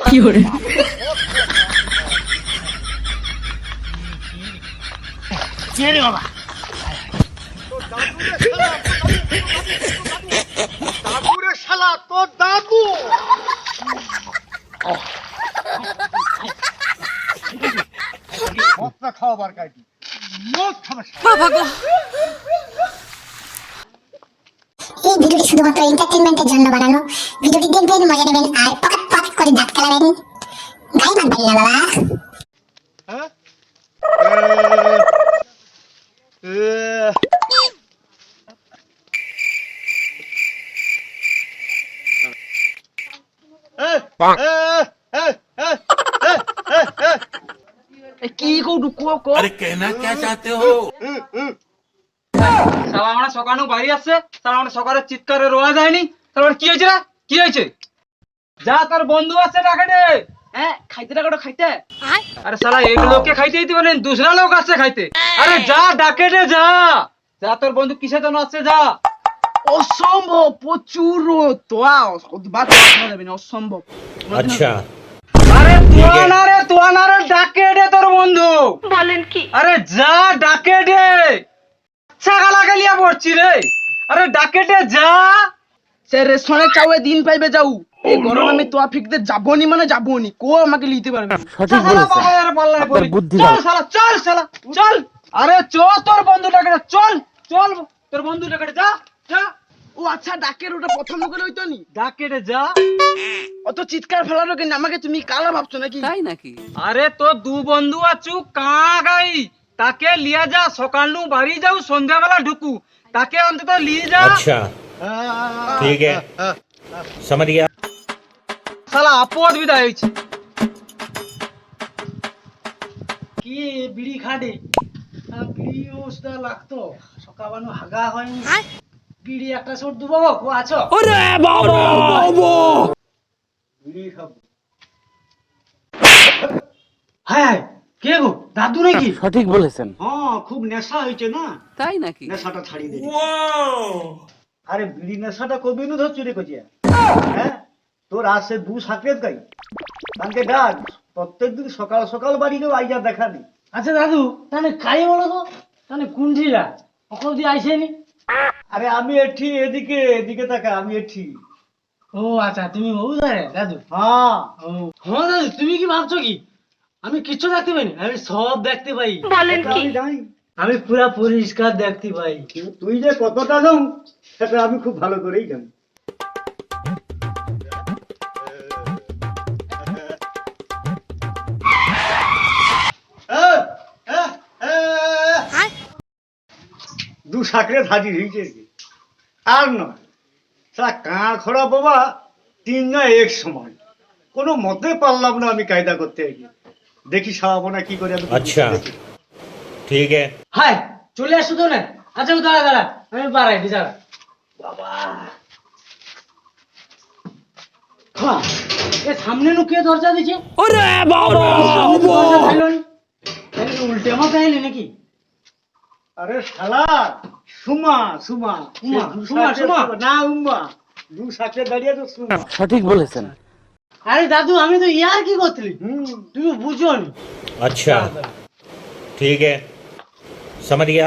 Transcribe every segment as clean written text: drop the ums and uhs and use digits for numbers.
কি করে চেরে বাবা দাদুরে শালা তোর দাদু মদটা খাওয়াবার কাটি মদ খাবে বাবা গো এই ভিডিওটি শুধুমাত্র এন্টারটেইনমেন্টের জন্য বানানো। ভিডিওটি দেখবেন, মজা নেবেন আর পকেট পকেট করে দাঁত খেলাবেন। গায়ে মারবেন না বাবা। হ্যাঁ কি কৌটু কো अरे कहना क्या चाहते हो? সালা আমরা সকালে বাড়ি আসছে, সালা আমরা সকালে চিৎকারে রোয়া যায়নি। তারপর কি হয়েছে রে? কি হয়েছে? যা তোর বন্ধু আছে ডাকে দে। হ্যাঁ খাইতে ডাকো খাইতে। আরে সালা এক লোককে খাইতে দিতে পারেন, দুসরা লোক আসছে খাইতে। আরে যা ডাকে দে যা। যা তোর বন্ধু কিসে জন্য আসছে যা। অসম্ভব, প্রচুর তোয়া বাদ করা যাবে না, অসম্ভব। अच्छा আরে তোয়া না রে ডাকে দে তোর বন্ধু। বলেন কি? আরে যা ডাকে দে। ছাগলা গালিয়া পড়ছি রে। আরে ডাকে দে যা। সে রেস্টুরেন্টে চাও দিন পাইবে যাও। এই গরম আমি তোয়া ফিকতে যাবনি মানে যাবনি, কো আমাকে লিতে পারবে না। সঠিক বলেছেন। চল শালা চল শালা চল। আরে চল তোর বন্ধু ডাকে দে, চল চল তোর বন্ধু ডাকে দে, যা যা। ও আচ্ছা, ডাকের ওটা প্রথম লোকের হইতো নি। ডাকে দে যা। অত চিৎকার ফেলানো কেন? আমাকে তুমি কালা ভাবছো নাকি? তাই নাকি? আরে তোর দু বন্ধু আছু কা গাই, তাকে লিয়া যা। সকাল বাড়ি যাও, সন্ধ্যাবেলা ঢুকু, তাকে অন্তত লিয়ে যা। अच्छा ठीक है समझ गया শালা আপদ বিদায় হয়েছে। কি বিড়ি খাডে বিড়ি ওসটা লাগতো, সকালবানু হাগা হয়নি। বিড়ি একটা ছোট দু বাবা কো আছো? ওরে বাবা বিড়ি খাবো। হ্যাঁ কে গো, দাদু নাকি? সঠিক বলেছেন। হ্যাঁ খুব নেশা হয়েছে না, তাই নাকি? নেশাটা ছাড়িয়ে দে। আরে বিড়ি নেশাটা কবি নু ধর চুরি করছে। হ্যাঁ তোর আসে দু সাকেত গাই তাকে ডাক, প্রত্যেকদিন সকাল সকাল বাড়ি কেউ আইজা দেখা নেই। আচ্ছা দাদু তাহলে কাই বলো তো, তাহলে কুঞ্জিরা অকল দিয়ে আইসেনি? আরে আমি এঠি, এদিকে এদিকে তাকা, আমি এঠি। ও আচ্ছা তুমি বহু জানে দাদু? হ্যাঁ হ্যাঁ দাদু, তুমি কি ভাবছো কি আমি কিচ্ছু দেখতে পাই না? আমি সব দেখতে পাই। বলেন কি? আমি পুরা পরিষ্কার দেখতে পাই। তুই যে কতটা জান সেটা আমি খুব ভালো করেই জানি। দু সাকরে হাজির হয়েছে আর নয়, সারা কাঁড় খোড়া বাবা তিন না এক সময় কোনো মতে পারলাম না আমি কায়দা করতে গিয়ে। দেখি সারাবো না কি করে। अच्छा ठीक है হাই চলে আসো তো না। আচ্ছা দাঁড়া দাঁড়া, আমি বাড়াই দাঁড়া বাবা। হ্যাঁ এ সামনে নু কে দরজা দিছে? ওরে বাবা উল্টে মাথা এলি নাকি? আরে শালা সুমা সুমা সুমা সুমা সুমা না উম্মা, দু সাথে দাঁড়িয়ে তো সুমা। সঠিক বলেছেন। আরে দাদু আমি তো ইয়ার কি করছিলি, তুমি বুঝো নি। अच्छा ठीक है समझ गया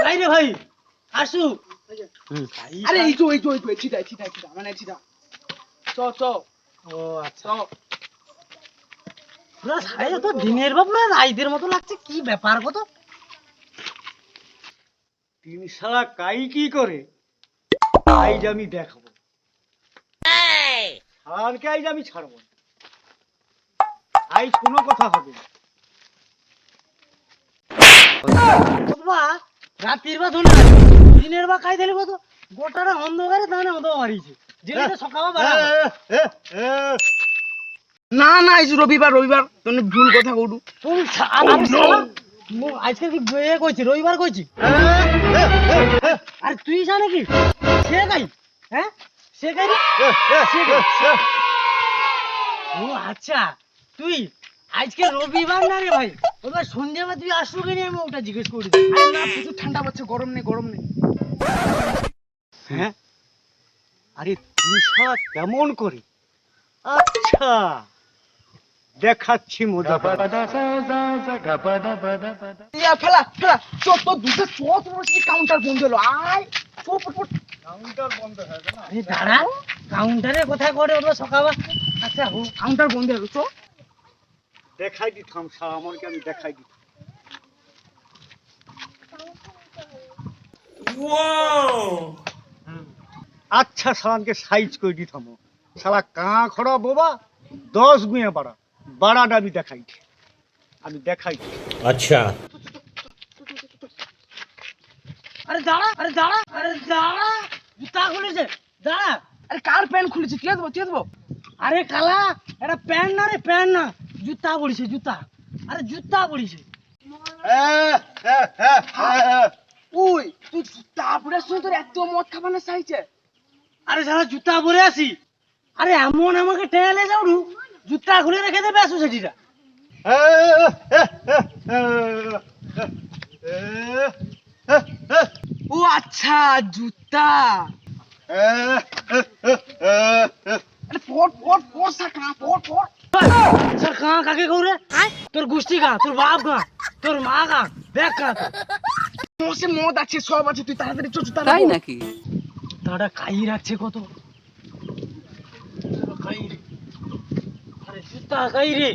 তাই রে ভাই আসু। আরে এই তো চিটা মানে চিটা চ ও আচ্ছা পুরা সাড়ে তো দিনের বাপ না রাইদের মতো লাগছে, কি ব্যাপার কত? তিন শালা কাই কি করে আইজ আমি দেখাবো, শালারকে আইজ আমি ছাড়বো না। আইজ কোনো কথা হবে না বাবা। রাতের বা ধরে দিনের বা খাই দিলে কত গোটাটা অন্ধকারে তাহলে অন্ধ মারিছে জেলে সকাল না না, আজ রবিবার তুমি ভুল কথা কইডু। তুমি আজকে কি বিয়ে কইছি, রবিবার কইছি। আর তুই জানে কি সে গাই? হ্যাঁ সে গাই ও আচ্ছা, তুই আজকে রবিবার না রে ভাই, ওবার সন্ধ্যাবেলা তুই আসলো কেন আমি ওটা জিজ্ঞেস করি। আরে না, প্রচুর ঠান্ডা পড়ছে, গরম নেই। হ্যাঁ আরে তুই শালা কেমন করে? আচ্ছা দেখাচ্ছি মজা। ইয়া ফেলা ফেলা চো তো দুটো চো তোমার কাউন্টার বন্ধ হলো আয় চো পট কাউন্টার বন্ধ হয়ে গেল। আরে দাঁড়া কাউন্টারে কোথায় করে ওটা সকাল আচ্ছা কাউন্টার বন্ধ হলো চো দেখাই দিতাম শালা আমাকে, আমি দেখাই দিতাম। আচ্ছা শালাকে সাইজ করে দিতাম। শালা কাঁ খড়া বোবা 10 গুঁয়ে বাড়া বাড়াটা আমি দেখাই, আমি দেখাই। अच्छा আরে দাঁড়া আরে দাঁড়া আরে দাঁড়া জুতা খুলেছে দাঁড়া আরে কার প্যান্ট খুলেছে কে দেবো আরে কালা এটা প্যান্ট না রে প্যান্ট না জুতা পড়িছে জুতা আরে জুতা পড়িছে ওই তুই জুতা পরে শুনে তোর এত মদ খাবানো চাইছে আরে সারা জুতা পরে আসি আরে এমন আমাকে টেলে যাওড়ু জুতা খুলে রেখে দেবে সোসাইটিটা ও আচ্ছা জুতা আরে পট পট পট সাকা পট পট স্যার কাঁ কাকে কৌরে তোর গোষ্ঠী কা তোর বাপ কা তোর মা কা দেখ কা তোর মদ আছে সব আছে তুই তাড়াতাড়ি চো জুতা তাই নাকি? তাড়া খাই রাখছে কত খাই রে আরে জুতা খাই রে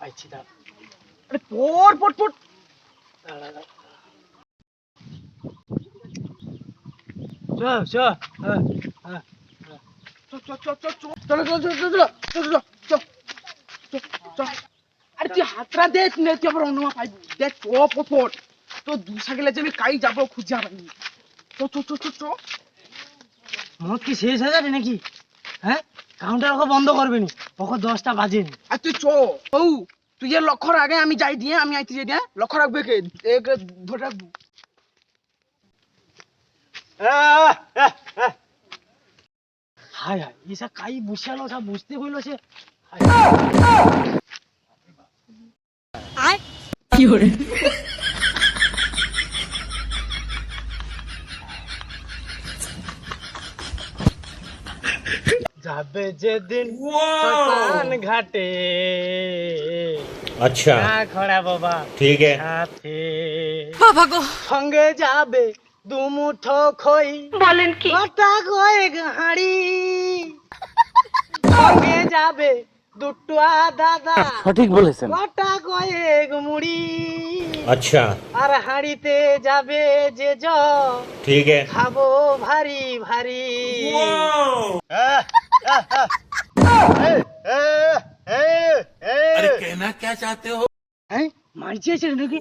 আইছি দাঁড়া আরে পট পট পট দাঁড়া দাঁড়া চল চল হ্যাঁ হ্যাঁ আরে তুই হাতরা দে তুই আবার অনুমা পাইবি দেখ পট তো দুসা গেলে যে আমি কাই যাবো খুঁজে পাইনি মদ কি শেষ হয়ে যাবে নাকি হ্যাঁ কাউন্টার ওকে বন্ধ করবে নি ওকে 10টা বাজেনি আর তুই তুই যে লক্ষ্যর আগে আমি যাই দিয়ে আমি আইতে যাই দিয়ে লক্ষ্য রাখবে কে ধরে রাখবো হায় হায় এসা কাই বুঝালো সব বুঝতে হইলো সে কি করে যাবে যেদিন শ্মশান ঘাটে अच्छा খড়া বাবা ठीक है সাথে বাবা গো, সঙ্গে যাবে দুমুঠো খই বলেন কি? কটা কয়েক হাঁড়ি সঙ্গে যাবে দুটুয়া দাদা সঠিক বলেছেন। কটা কয়েক মুড়ি अच्छा আর হাঁড়িতে যাবে যে জ ठीक है খাবো ভারী ভারী अरे कहना क्या चाहते हो? হ্যাঁ মারছি আছে নাকি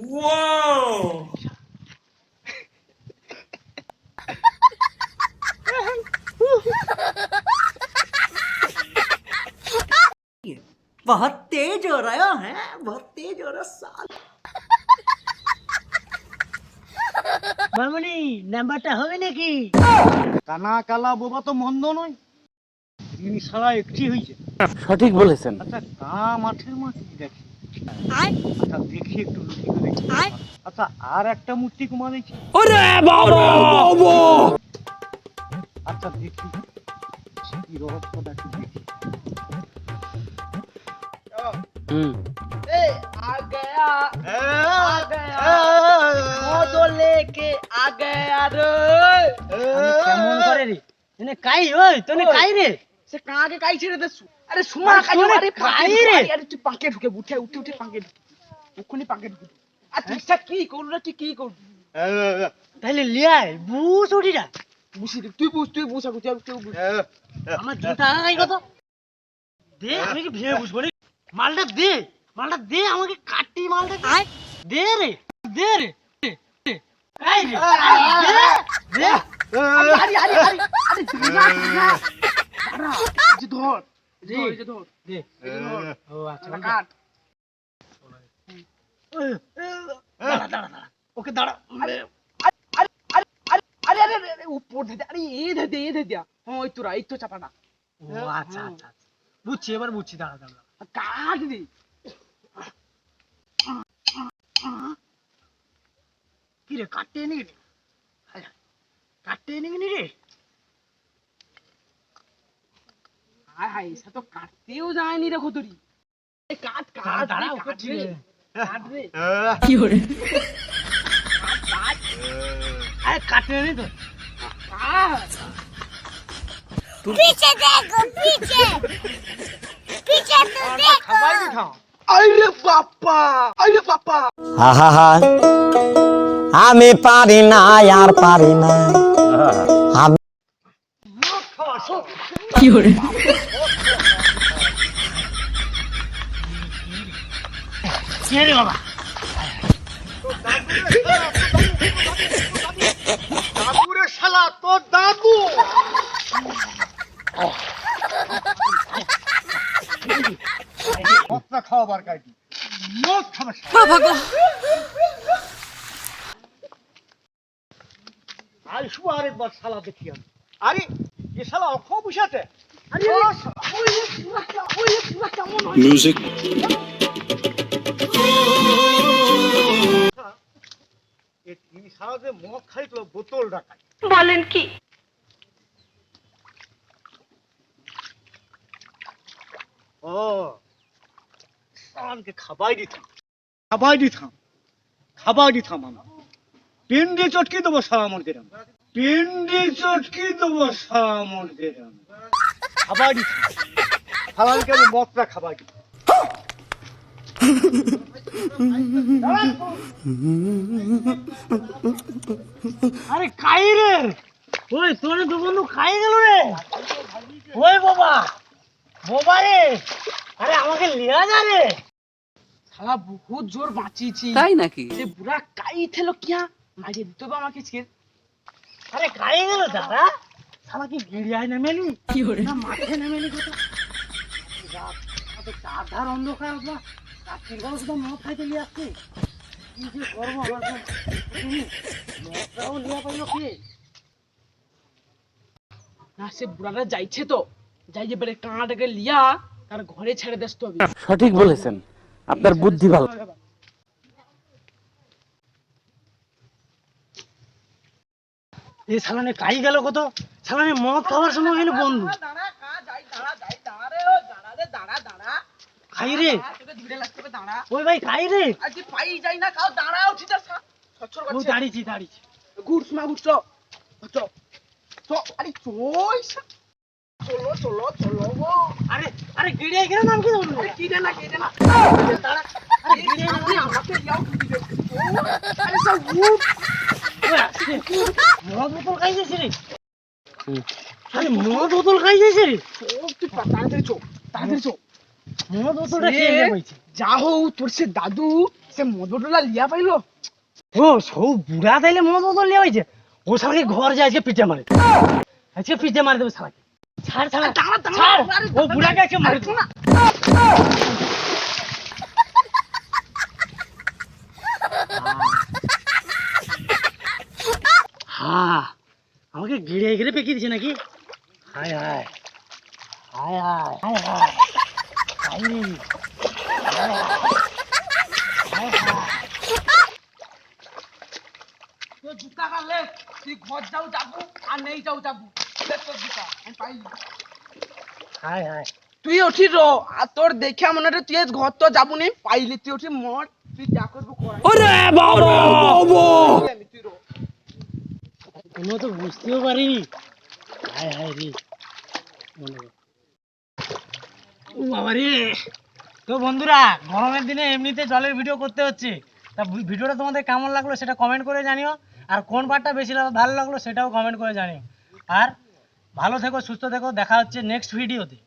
बहुत तेज हो रहा है बहुत तेज हो रहा साल মামনি নাম্বারটা হবে নাকি কানা কালা বোবা তো মন্দ নয়, তিনি সারা একটি হয়েছে। সঠিক বলেছেন। আচ্ছা কা মাঠের মাছ দেখি, আচ্ছা দেখি একটু লুচি করে দেখি। আচ্ছা আর একটা মূর্তি কুমা দেখি, ওরে বাবা, আচ্ছা দেখি কি রহস্যটা একটু দেখি। ए आ गया মদ लेके आ गया রে কেমন করে রে এনে কাই ওই তোনে কাই রে সে কাকে কাই ছেড়ে দে আরে সুমা কাই আরে কাই রে আরে তুই পাকে ঢুকে উঠে পাকে ঢুকে ওখানে পাকে ঢুকে আর তুই কি করু না তুই কি করু তাহলে লিয়াই বুঝ উঠিরা বুঝি তুই বুঝ আগু তুই বুঝ আমার জুতা নাই কত দে আমি কি ভেবে বুঝবো রে মালটা দে আমাকে কাটি মালটা দে রে এই রে দে আরে ধর দে ও আচ্ছা কাট দাঁড়া ওকে দাঁড়া আরে উপর দে আরে এ দে দিয়া হ্যাঁ এই তো চাপাটা ও আচ্ছা বুঝছি এবার বুঝছি দাঁড়া কাট দি কি রে কাটতে নি রে হায় হায় এসা তো কাটতেও যায়নি রে খুতুরি কাট কাট দাঁড়া কাট রে কাট রে কি হরে কাট আরে কাটে নি তো কাট पीछे देखो पीछे पीछे तो देखो খাবাই দি খাও আরে বাপ্পা আহা আমি পারি না আর পারি না আমি কি হরে কে রে বাবা দাদু রে শালা তোর দাদু মদটা খাওয়াবার কাটি মদ খাবে আইসু আরেকবার শালা দেখি আমি আরে এ শালা অখ বসাতে আরে Music. এই শালা যে মদ খাইতো বোতল রাখায় বলেন কি ও শালাকে খাবাই দিতাম আমার পিন্ডি চটকি দেবো শালা মন্দির পিন্ডি চটকি দেবো শালা মন্দির খাবাই দিতাম শালাকে আমি মদটা খাবাই দিতাম আরে খাই রে ওই তোরে তো বন্ধু খাই গেল রে ওই বাবা বাবা রে আরে আমাকে লিয়া যা রে শালা বহুত জোর বাঁচিয়েছি তাই নাকি যে বুড়া কাই থেলো কিয়া মারিয়ে দিত বা আমাকে ছির আরে খাই গেল দাদা শালা কি গিড়িয়ায় নেমেলি কি হরে না মাঠে নেমেলি কথা আধার অন্ধকার বা রাত্রির বেলা শুধু মদ খাইতে লিয়ে আসছে কি যে করবো আমার মদটাও লিয়া পাইলো কে না সে বুড়াটা যাইছে তো যাই যে বেড়ে কাঁটাকে লিয়া তার ঘরে ছেড়ে দেস তো সঠিক বলেছেন, আপনার বুদ্ধি ভালো। এই শালানে কাই গেল কত শালানে মদ খাওয়ার সময় গেল বন্ধু খাই রে ওই ভাই খাই রে ও দাঁড়িয়েছি আরে আরে গিড়ে গেলে নাম কি বলবো গিড়ে না দাঁড়া আরে গিড়ে না আমাকে লিয়াও আরে সব মদ বোতল খাই যাচ্ছে রে আরে মদ বোতল খাই যাচ্ছে রে তুই তাড়াতাড়ি চো মদ বোতলটা খেয়ে নেমেছে যা হোক তোর সে দাদু সে মদ বোতলটা লিয়া পাইলো ও সব বুড়া তাইলে মদ বোতল লিয়া হয়েছে ও শালাকে ঘর যায় আজকে পিঠে মারে দেবে শালাকে ছাড় ও বুড়াকে আজকে মারে দেবো না হ্যাঁ আমাকে ঘিরে ঘিরে পেকিয়ে দিছে নাকি হায় হায় হায় হায় হায় হায় জুতা কাটলে তুই ঘর যাবো আর নেই যাবো তোর জুতা আমি পাইলি হায় হায় তুই উঠি র আর তোর দেখে মনে হয় তুই ঘর তো যাবো নি পাইলি তুই উঠি মর তুই যা করবো কোনো তো বুঝতেও পারিনি হায় হায় রে ও বাবা রে তো বন্ধুরা গরমের দিনে এমনিতে জলের ভিডিও করতে হচ্ছে তা ভিডিওটা তোমাদের কেমন লাগলো সেটা কমেন্ট করে জানিও আর কোন পার্টটা বেশি ভালো লাগলো সেটাও কমেন্ট করে জানিও আর ভালো থেকো সুস্থ থেকো দেখা হচ্ছে নেক্সট ভিডিওতে